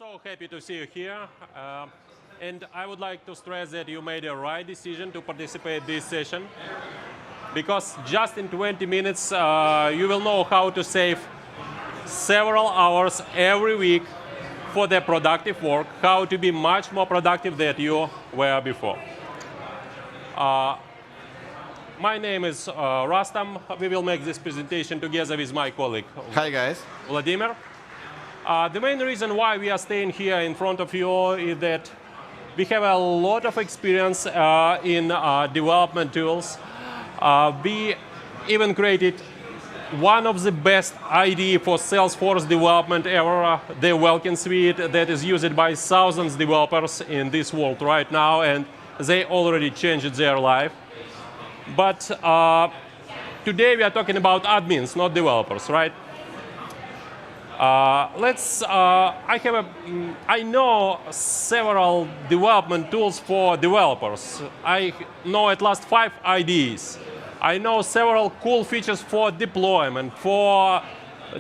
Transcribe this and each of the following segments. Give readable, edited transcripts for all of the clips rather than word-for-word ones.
so happy to see you here. And I would like to stress that you made the right decision to participate in this session, because just in 20 minutes you will know how to save several hours every week for the productive work, how to be much more productive than you were before. My name is Rustam. We will make this presentation together with my colleague. Hi, guys. Vladimir. The main reason why we are staying here in front of you is that we have a lot of experience in development tools. We even created one of the best IDE for Salesforce development ever, the Welkin Suite, that is used by thousands of developers in this world right now, and they already changed their life. But today we are talking about admins, not developers, right? I know several development tools for developers. I know at least 5 IDEs. I know several cool features for deployment, for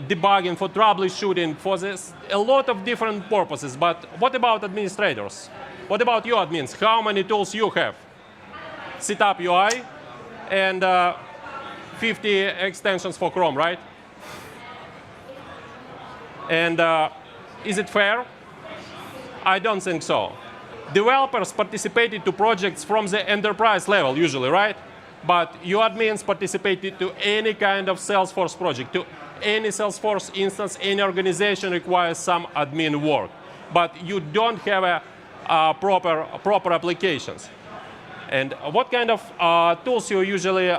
debugging, for troubleshooting, for this, a lot of different purposes. But what about administrators? What about you admins? How many tools you have? Setup UI and 50 extensions for Chrome, right? And is it fair? I don't think so. Developers participated to projects from the enterprise level usually, right? But you admins participated to any kind of Salesforce project, to any Salesforce instance. Any organization requires some admin work, but you don't have a proper applications. And what kind of tools you usually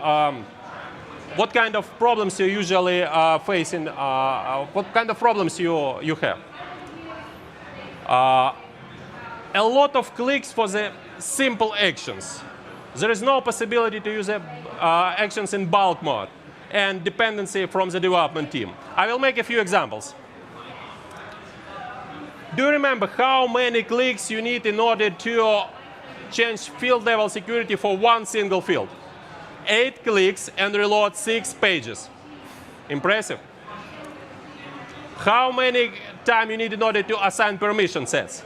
what kind of problems you usually face in, what kind of problems you have? A lot of clicks for the simple actions. There is no possibility to use actions in bulk mode and dependency from the development team. I will make a few examples. Do you remember how many clicks you need in order to change field level security for one single field? 8 clicks and reload 6 pages. Impressive. How many time you need in order to assign permission sets?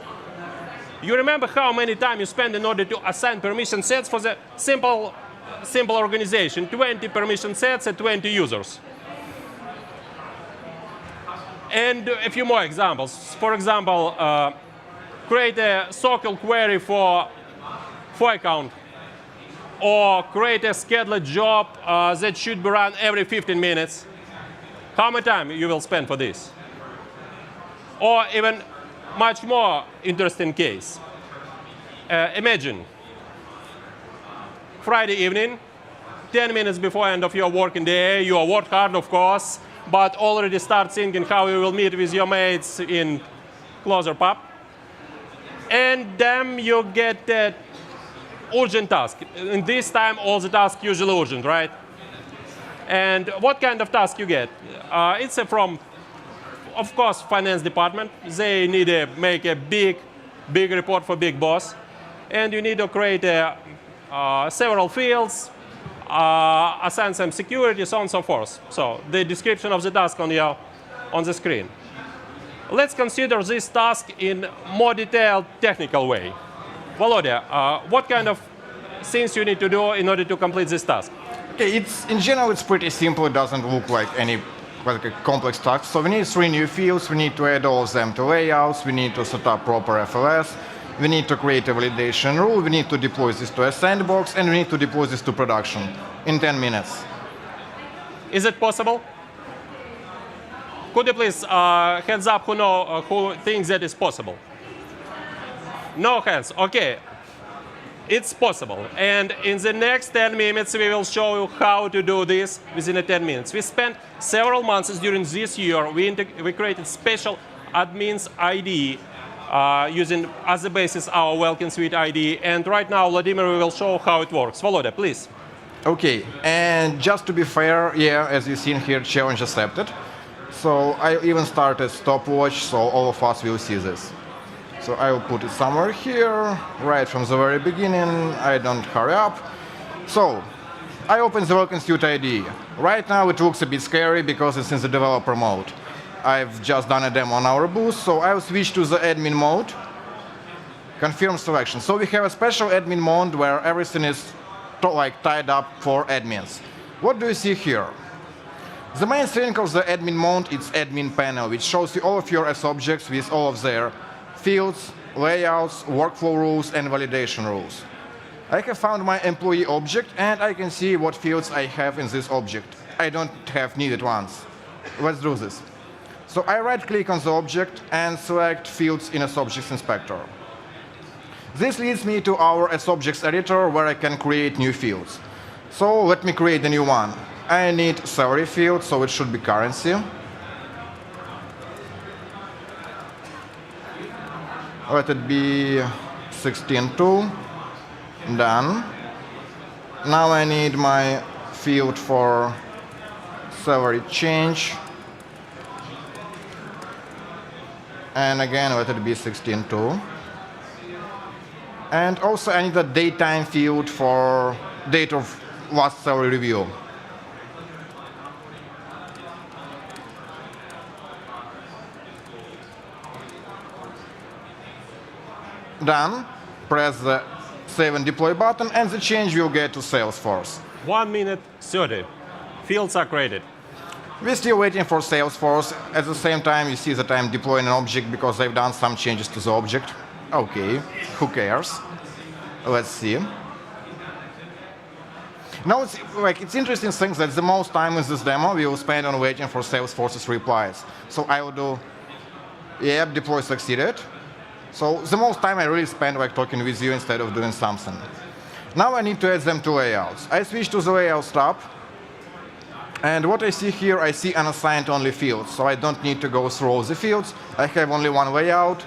You remember how many time you spend in order to assign permission sets for the simple organization? 20 permission sets and 20 users. And a few more examples. For example, create a SOQL query for account, or create a scheduled job that should be run every 15 minutes. How much time you will spend for this? Or even much more interesting case. Imagine Friday evening, 10 minutes before end of your working day, you work hard, of course, but already start thinking how you will meet with your mates in closer pub. And then you get that urgent task. In this time, all the tasks usually urgent, right? And what kind of task you get? It's from, of course, finance department. They need to make a big report for big boss, and you need to create several fields, assign some security, so on and so forth. So the description of the task on the screen. Let's consider this task in more detailed technical way. Volodya, what kind of things you need to do in order to complete this task? Okay, in general, it's pretty simple. It doesn't look like any complex task. So we need 3 new fields. We need to add all of them to layouts. We need to set up proper FLS. We need to create a validation rule. We need to deploy this to a sandbox. And we need to deploy this to production in 10 minutes. Is it possible? Could you please hands up who thinks that is possible? No hands. OK. It's possible. And in the next 10 minutes, we will show you how to do this within 10 minutes. We spent several months during this year. We created special admins IDE using as a basis our Welkin Suite IDE. And right now, Vladimir will show how it works. Volodya, please. OK. And just to be fair, yeah, as you've seen here, challenge accepted. So I even started stopwatch, so all of us will see this. So I will put it somewhere here, right from the very beginning. I don't hurry up. So I open the Welkin Suite IDE. Right now it looks a bit scary because it's in the developer mode. I've just done a demo on our booth, so I'll switch to the admin mode. Confirm selection. So we have a special admin mode where everything is tied up for admins. What do you see here? The main thing of the admin mode is admin panel, which shows you all of your S objects with all of their fields, layouts, workflow rules, and validation rules. I have found my employee object, and I can see what fields I have in this object. I don't have needed ones. Let's do this. So I right-click on the object and select Fields in S-Objects Inspector. This leads me to our S-Objects editor, where I can create new fields. So let me create a new one. I need salary field, so it should be currency. Let it be 16.2. Done. Now I need my field for salary change. And again, let it be 16.2. And also I need a datetime field for date of last salary review. Done. Press the Save and Deploy button, and the change will get to Salesforce. 1 minute 30. Fields are created. We're still waiting for Salesforce. At the same time, you see that I'm deploying an object because I've done some changes to the object. OK, who cares? Let's see. Now, it's interesting thing that the most time in this demo we will spend on waiting for Salesforce's replies. So I will do, yep, deploy succeeded. So the most time I really spend talking with you instead of doing something. Now I need to add them to layouts. I switch to the Layouts tab. And what I see here, I see unassigned only fields. So I don't need to go through all the fields. I have only one layout.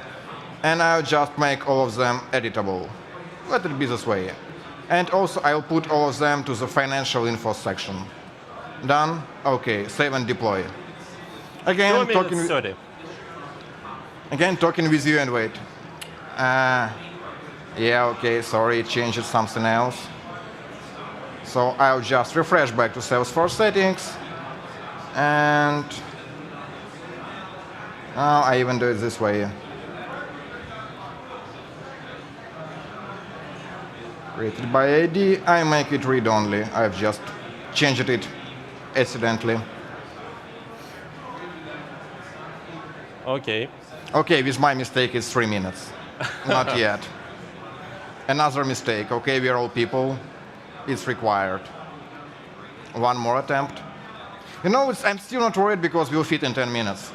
And I'll just make all of them editable. Let it be this way. And also I'll put all of them to the financial info section. Done. OK, save and deploy. Again, talking with you and wait. Yeah, OK, sorry, changed it something else. So I'll just refresh back to Salesforce settings. And now I even do it this way. Created by ID, I make it read-only. I've just changed it accidentally. OK. OK, with my mistake, it's 3 minutes. Not yet. Another mistake. OK, we're all people. It's required. One more attempt. You know, I'm still not worried because we'll fit in 10 minutes,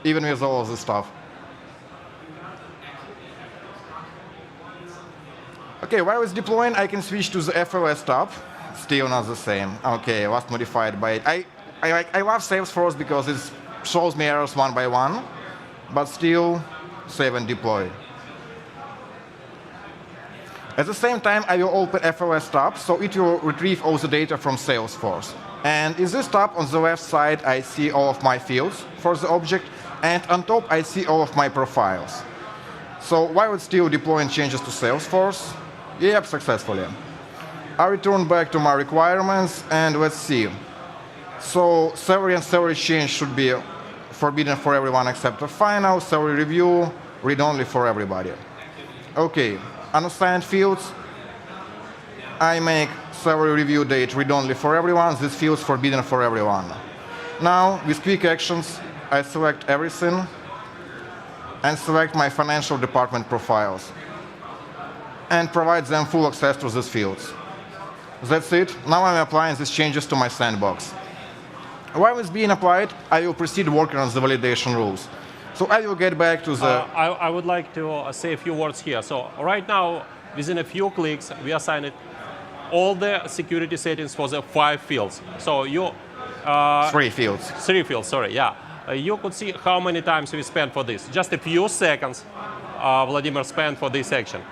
even with all of this stuff. OK, while it's deploying, I can switch to the FLS tab. Still not the same. OK, last modified by it. I love Salesforce because it shows me errors one by one, but still save and deploy. At the same time, I will open FLS tab, so it will retrieve all the data from Salesforce. And in this tab, on the left side, I see all of my fields for the object, and on top, I see all of my profiles. So while it's still deploying changes to Salesforce, yep, successfully. I return back to my requirements, and let's see. So salary and salary change should be forbidden for everyone except the final. Salary review, read-only for everybody. OK, unassigned fields. I make salary review date read-only for everyone. This field's forbidden for everyone. Now, with quick actions, I select everything and select my financial department profiles and provide them full access to these fields. That's it. Now I'm applying these changes to my sandbox. While it's being applied, I will proceed working on the validation rules. So I will get back to the... I would like to say a few words here. So right now, within a few clicks, we assigned all the security settings for the 5 fields. So you... 3 fields. 3 fields, sorry, yeah. You could see how many times we spent for this. Just a few seconds Vladimir spent for this action.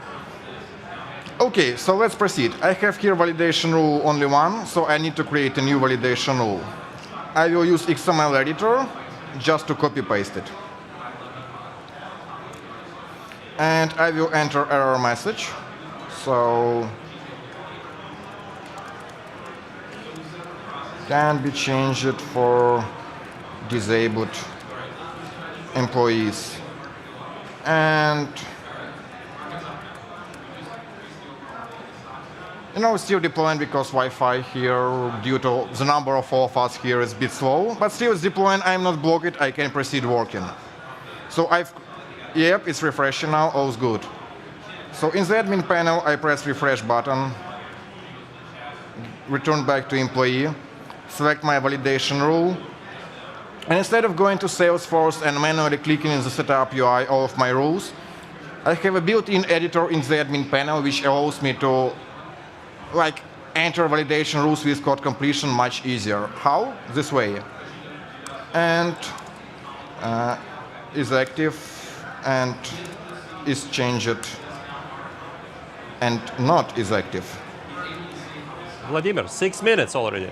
OK, so let's proceed. I have here validation rule only one, so I need to create a new validation rule. I will use XML editor just to copy-paste it. And I will enter error message. So can be changed for disabled employees. And still deploying because Wi-Fi here, due to the number of all of us here, is a bit slow. But still it's deploying. I'm not blocked. I can proceed working. So yep, it's refreshing now. All's good. So in the admin panel, I press refresh button, return back to employee, select my validation rule. And instead of going to Salesforce and manually clicking in the setup UI all of my rules, I have a built-in editor in the admin panel which allows me to enter validation rules with code completion much easier. How? This way. And is active and is changed and not is active. Vladimir, 6 minutes already.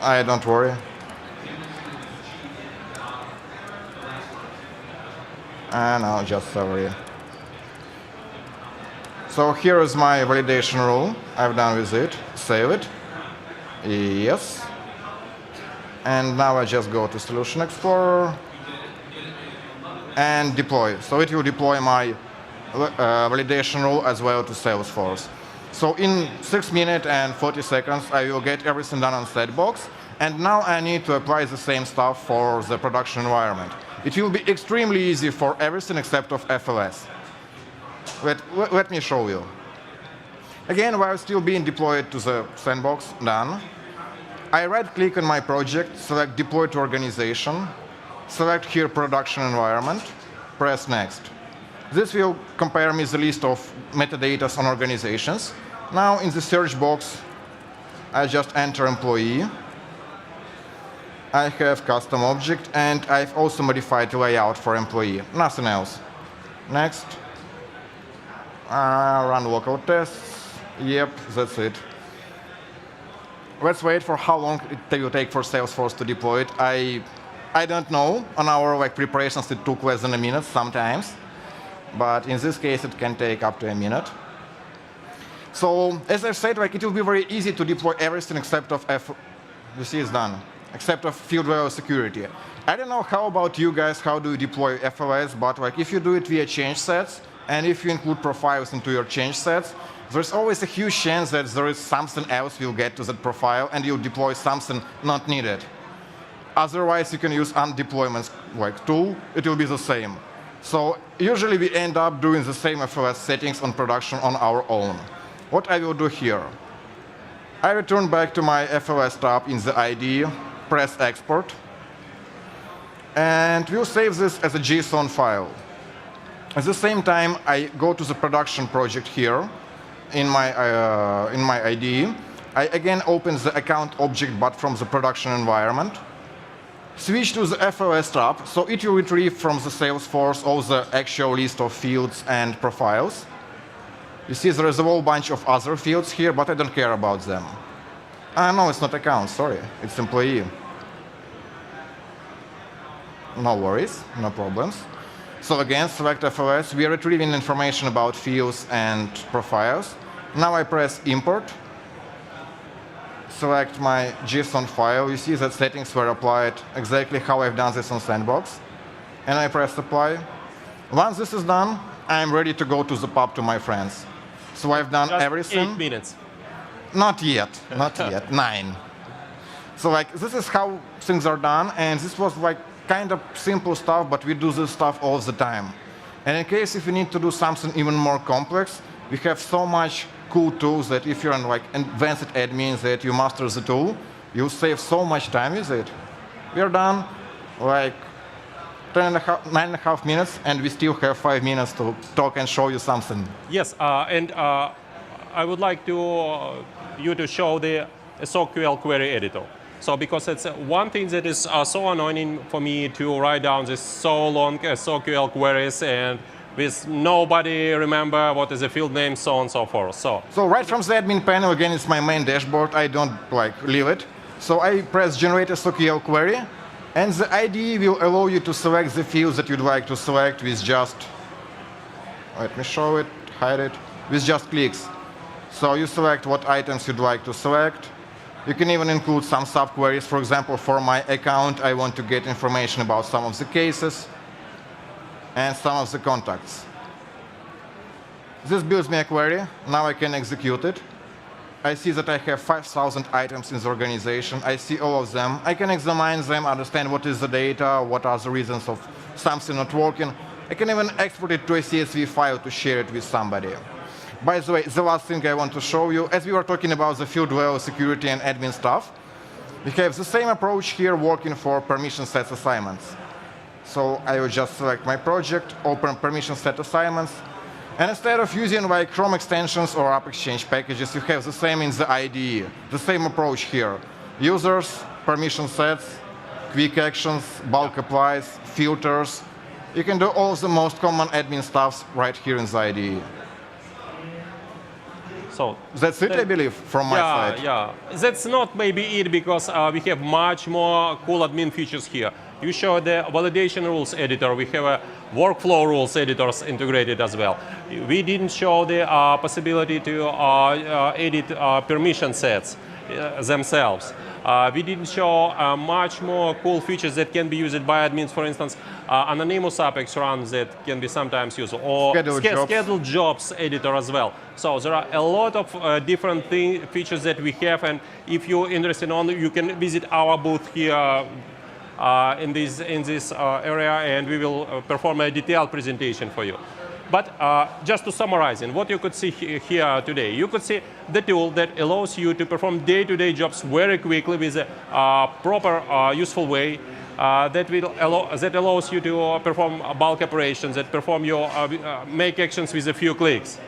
Don't worry. No, just sorry. So here is my validation rule. I've done with it. Save it. Yes. And now I just go to Solution Explorer and deploy. So it will deploy my validation rule as well to Salesforce. So in 6 minutes and 40 seconds, I will get everything done on Sandbox. And now I need to apply the same stuff for the production environment. It will be extremely easy for everything except of FLS. Let me show you. Again, while still being deployed to the Sandbox, done. I right-click on my project, select Deploy to Organization, select here Production Environment, press Next. This will compare me the list of metadata on organizations. Now in the search box, I just enter employee. I have custom object, and I've also modified the layout for employee. Nothing else. Next. Run local tests. Yep, that's it. Let's wait for how long it will take for Salesforce to deploy it. I don't know. On our preparations, it took less than a minute sometimes. But in this case, it can take up to a minute. So as I said, it will be very easy to deploy everything except of you see, it's done. Except of field level security. I don't know how about you guys, how do you deploy FLS, but if you do it via change sets, and if you include profiles into your change sets, there's always a huge chance that there is something else you'll get to that profile, and you'll deploy something not needed. Otherwise, you can use undeployment tool. It will be the same. So usually we end up doing the same FLS settings on production on our own. What I will do here, I return back to my FLS tab in the IDE, press export, and we'll save this as a JSON file. At the same time, I go to the production project here in my IDE. I again open the account object, but from the production environment. Switch to the FLS tab, so it will retrieve from the Salesforce all the actual list of fields and profiles. You see there is a whole bunch of other fields here, but I don't care about them. No, it's not account, sorry. It's employee. No worries, no problems. So again, select FLS. We are retrieving information about fields and profiles. Now I press import. Select my JSON file. You see that settings were applied exactly how I've done this on Sandbox. And I press apply. Once this is done, I'm ready to go to the pub to my friends. So I've done Just everything. 8 minutes. Not yet, not yet, 9. So this is how things are done, and this was kind of simple stuff, but we do this stuff all the time. And in case if you need to do something even more complex, we have so much cool tools that if you're an advanced admin that you master the tool, you save so much time with it. We're done 9.5 minutes, and we still have 5 minutes to talk and show you something. Yes, and I would like you to show the SOQL query editor. So because it's one thing that is so annoying for me to write down this so long SOQL queries and with nobody remember what is the field name, so on and so forth. So right from the admin panel, again, it's my main dashboard. I don't leave it. So I press generate SOQL query, and the IDE will allow you to select the fields that you'd like to select with just, let me show it, hide it, with just clicks. So you select what items you'd like to select. You can even include some subqueries. For example, for my account, I want to get information about some of the cases. and some of the contacts. This builds me a query. Now I can execute it. I see that I have 5,000 items in the organization. I see all of them. I can examine them, understand what is the data, what are the reasons of something not working. I can even export it to a CSV file to share it with somebody. By the way, the last thing I want to show you, as we were talking about the field level security and admin stuff, we have the same approach here working for permission set assignments. So I will just select my project, open permission set assignments, and instead of using like Chrome extensions or App Exchange packages, you have the same in the IDE, the same approach here. Users, permission sets, quick actions, bulk applies, filters. You can do all of the most common admin stuff right here in the IDE. So that's it, I believe, from my side. Yeah, that's not maybe it, because we have much more cool admin features here. You show the validation rules editor. We have a workflow rules editors integrated as well. We didn't show the possibility to edit permission sets themselves. We didn't show much more cool features that can be used by admins. For instance, anonymous Apex runs that can be sometimes used, or scheduled jobs editor as well. So there are a lot of different features that we have, and if you're interested on, you can visit our booth here in this area, and we will perform a detailed presentation for you. But just to summarize, what you could see here today, you could see the tool that allows you to perform day-to-day jobs very quickly with a proper, useful way that allows you to perform bulk operations, that perform your make actions with a few clicks.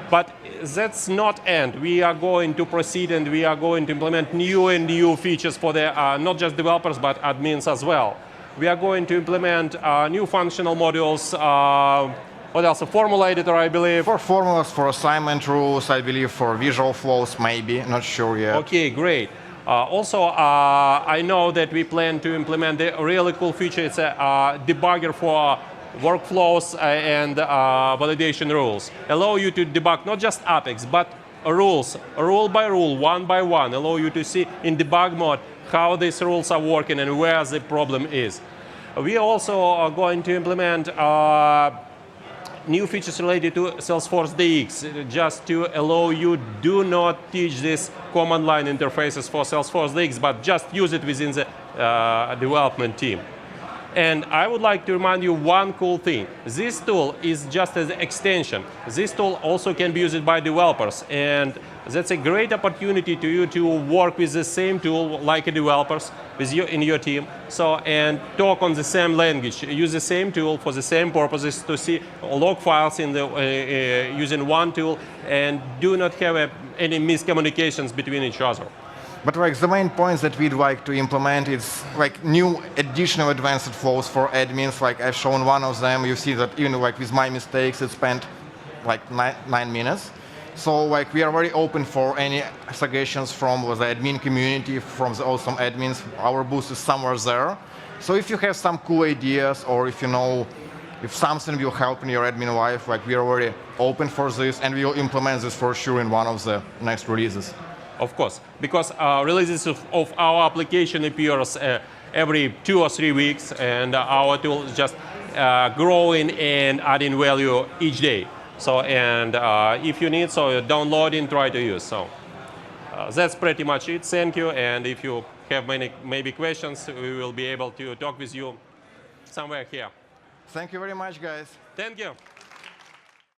But that's not end. We are going to proceed, and we are going to implement new and new features for the not just developers but admins as well. We are going to implement new functional modules. What else? A formula editor, I believe. For formulas, for assignment rules, I believe for visual flows, maybe. Not sure yet. OK, great. Also, I know that we plan to implement a really cool feature. It's a debugger for workflows and validation rules. Allow you to debug not just Apex, but rules, rule by rule, one by one. Allow you to see in debug mode how these rules are working and where the problem is. We also are going to implement new features related to Salesforce DX, just to allow you do not teach these command line interfaces for Salesforce DX, but just use it within the development team. And I would like to remind you one cool thing. This tool is just an extension. This tool also can be used by developers, and that's a great opportunity to you to work with the same tool like developers with you in your team. So, and talk on the same language. Use the same tool for the same purposes, to see log files in the using one tool, and do not have any miscommunications between each other. But like the main points that we'd like to implement is like new additional advanced flows for admins. Like I've shown one of them. You see that even like with my mistakes, it spent like 9 minutes. So like we are very open for any suggestions from the admin community, from the awesome admins. Our booth is somewhere there. So if you have some cool ideas, or if you know if something will help in your admin life, like we are very open for this, and we will implement this for sure in one of the next releases. Of course, because releases of our application appears every 2 or 3 weeks, and our tool is just growing and adding value each day. So, and if you need, so download and try to use. So that's pretty much it. Thank you. And if you have maybe questions, we will be able to talk with you somewhere here. Thank you very much, guys. Thank you.